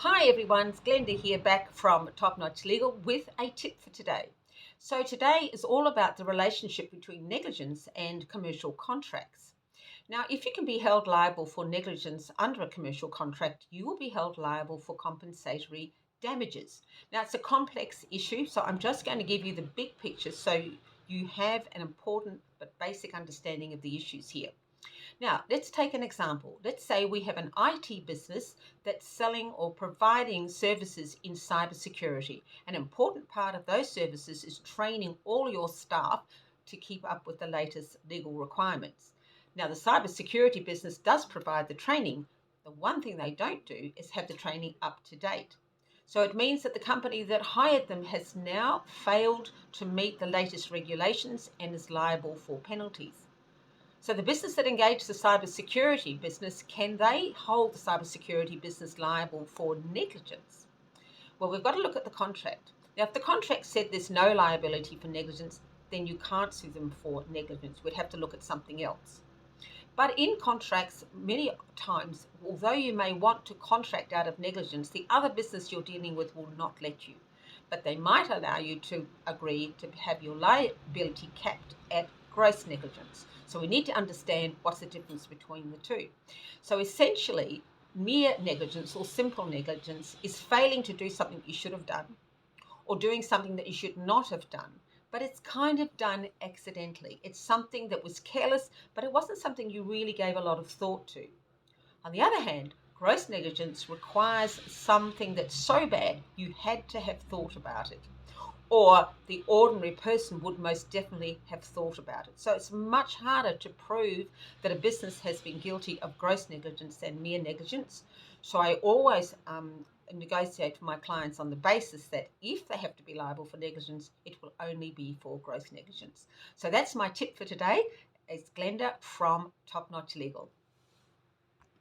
Hi everyone, it's Glenda here back from Top Notch Legal with a tip for today. So today is all about the relationship between negligence and commercial contracts. Now, if you can be held liable for negligence under a commercial contract, you will be held liable for compensatory damages. Now, it's a complex issue, so I'm just going to give you the big picture so you have an important but basic understanding of the issues here. Now, let's take an example. Let's say we have an IT business that's selling or providing services in cybersecurity. An important part of those services is training all your staff to keep up with the latest legal requirements. Now, the cybersecurity business does provide the training. The one thing they don't do is have the training up to date. So it means that the company that hired them has now failed to meet the latest regulations and is liable for penalties. So the business that engaged the cybersecurity business, can they hold the cybersecurity business liable for negligence? Well, we've got to look at the contract. Now, if the contract said there's no liability for negligence, then you can't sue them for negligence. We'd have to look at something else. But in contracts, many times, although you may want to contract out of negligence, the other business you're dealing with will not let you. But they might allow you to agree to have your liability capped at gross negligence. So we need to understand what's the difference between the two. So essentially, mere negligence or simple negligence is failing to do something you should have done or doing something that you should not have done, but it's kind of done accidentally. It's something that was careless, but it wasn't something you really gave a lot of thought to. On the other hand, gross negligence requires something that's so bad you had to have thought about it, or the ordinary person would most definitely have thought about it. So it's much harder to prove that a business has been guilty of gross negligence than mere negligence. So I always negotiate for my clients on the basis that if they have to be liable for negligence, it will only be for gross negligence. So that's my tip for today. It's Glenda from Top Notch Legal.